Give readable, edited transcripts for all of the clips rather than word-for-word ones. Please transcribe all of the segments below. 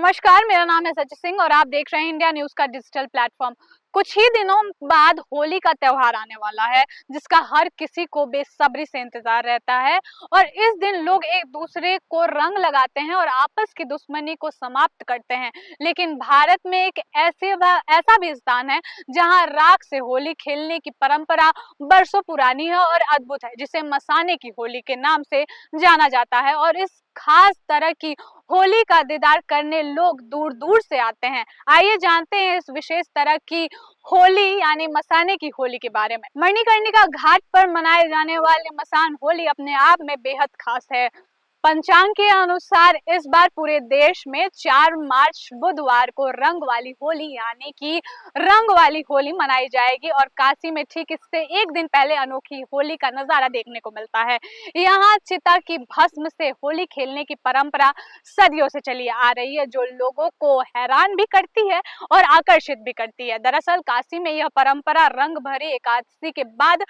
नमस्कार, मेरा नाम है सचिन सिंह और आप देख रहे हैं इंडिया न्यूज का डिजिटल प्लेटफॉर्म। कुछ ही दिनों बाद होली का त्योहार आने वाला है, जिसका हर किसी को बेसब्री से इंतजार रहता है। और इस दिन लोग एक दूसरे को रंग लगाते हैं और आपस की दुश्मनी को समाप्त करते हैं। लेकिन भारत में एक ऐसा भी स्थान है जहां राख से होली खेलने की परंपरा बरसों पुरानी है और अद्भुत है, जिसे मसाने की होली के नाम से जाना जाता है। और इस खास तरह की होली का दीदार करने लोग दूर दूर से आते हैं। आइए जानते हैं इस विशेष तरह की होली यानी मसाने की होली के बारे में। मणिकर्णिका घाट पर मनाए जाने वाले मसान होली अपने आप में बेहद खास है। पंचांग के अनुसार इस बार पूरे देश में 4 मार्च बुधवार को रंग वाली होली यानी कि रंग वाली होली मनाई जाएगी और काशी में ठीक इससे एक दिन पहले अनोखी होली का नजारा देखने को मिलता है। यहाँ चिता की भस्म से होली खेलने की परंपरा सदियों से चली आ रही है, जो लोगों को हैरान भी करती है और आकर्षित भी करती है। दरअसल काशी में यह परंपरा रंग भरी एकादशी के बाद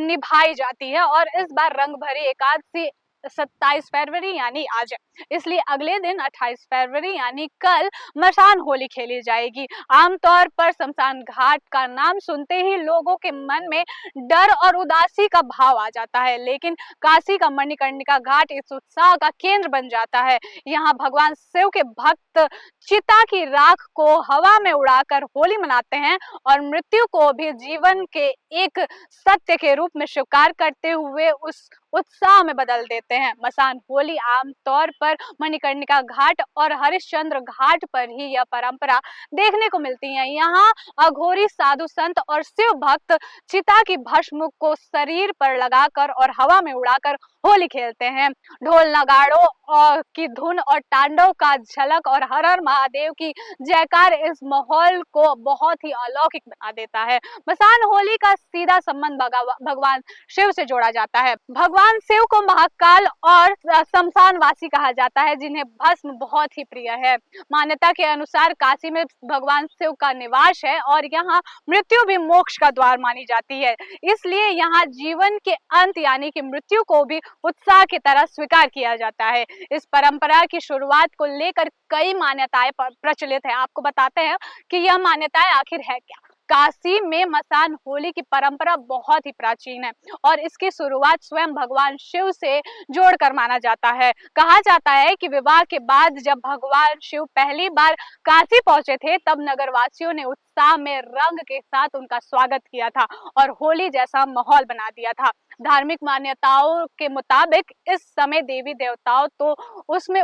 निभाई जाती है और इस बार रंग भरी एकादशी 27 फरवरी यानी आज है, इसलिए अगले दिन 28 फरवरी यानी कल मसान होली खेली जाएगी। आमतौर पर शमशान घाट का नाम सुनते ही लोगों के मन में डर और उदासी का भाव आ जाता है, लेकिन काशी का मणिकर्णिका घाट इस उत्साह का केंद्र बन जाता है। यहाँ भगवान शिव के भक्त चिता की राख को हवा में उड़ाकर होली मनाते हैं और मृत्यु को भी जीवन के एक सत्य के रूप में स्वीकार करते हुए उस उत्साह में बदल देते हैं। मसान होली आमतौर पर मणिकर्णिका घाट और हरिश्चंद्र घाट पर ही यह परंपरा देखने को मिलती है। यहाँ अघोरी साधु संत और शिव भक्त चिता की भस्म को शरीर पर लगाकर और हवा में उड़ाकर होली खेलते हैं। ढोल नगाड़ों की धुन और तांडव का झलक और हर हर महादेव की जयकार इस माहौल को बहुत ही अलौकिक बना देता है। मसान होली का सीधा संबंध भगवान शिव से जोड़ा जाता है। भगवान शिव को महाकाल और शमशानवासी कहा जाता है, जिन्हें भस्म बहुत ही प्रिय है। मान्यता के अनुसार काशी में भगवान शिव का निवास है और यहाँ मृत्यु भी मोक्ष का द्वार मानी जाती है, इसलिए यहाँ जीवन के अंत यानी कि मृत्यु को भी उत्साह की तरह स्वीकार किया जाता है। इस परंपरा की शुरुआत को लेकर कई मान्यताएं प्रचलित है। आपको बताते हैं कि यह मान्यताएं आखिर है क्या। काशी में मसान होली की परंपरा बहुत ही प्राचीन है और इसकी शुरुआत स्वयं भगवान शिव से जोड़कर माना जाता है। कहा जाता है कि विवाह के बाद जब भगवान शिव पहली बार काशी पहुंचे थे, तब नगरवासियों ने उत्साह में रंग के साथ उनका स्वागत किया था और होली जैसा माहौल बना दिया था। धार्मिक मान्यताओं के मुताबिक इस समय देवी देवताओं तो उसमें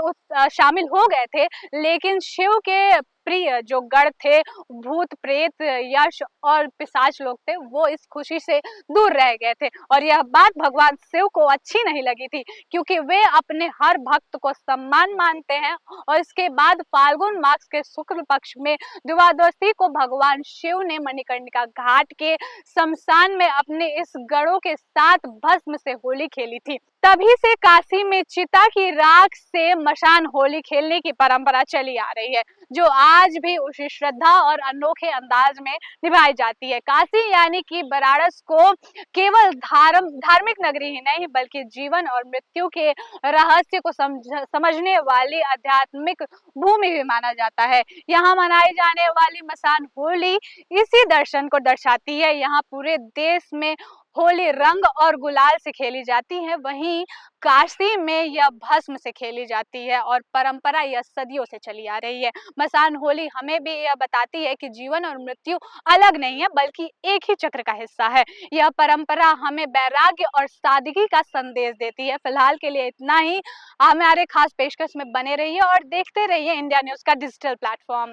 शामिल हो गए थे, लेकिन शिव के प्रिय जो गण थे, भूत प्रेत यक्ष और पिशाच लोग थे, वो इस खुशी से दूर रह गए थे और यह बात भगवान शिव को अच्छी नहीं लगी थी, क्योंकि वे अपने हर भक्त को सम्मान मानते हैं। और इसके बाद फाल्गुन मास के शुक्ल पक्ष में द्वादशी को भगवान शिव ने मणिकर्णिका घाट के शमशान में अपने इस गणों के साथ भस्म से होली खेली थी। तभी से काशी में चिता की राख से मसान होली खेलने की परंपरा चली आ रही है, जो आज भी उसी श्रद्धा और अनोखे अंदाज में निभाई जाती है। काशी यानी कि बनारस को केवल धार्मिक नगरी ही नहीं, बल्कि जीवन और मृत्यु के रहस्य को समझने वाली आध्यात्मिक भूमि भी माना जाता है। यहाँ मनाई जाने वाली मसान होली इसी दर्शन को दर्शाती है। यहाँ पूरे देश में होली रंग और गुलाल से खेली जाती है, वहीं काशी में यह भस्म से खेली जाती है और परंपरा यह सदियों से चली आ रही है। मसान होली हमें भी यह बताती है कि जीवन और मृत्यु अलग नहीं है, बल्कि एक ही चक्र का हिस्सा है। यह परंपरा हमें वैराग्य और सादगी का संदेश देती है। फिलहाल के लिए इतना ही। हमारे खास पेशकश में बने रहिए और देखते रहिए इंडिया न्यूज का डिजिटल प्लेटफॉर्म।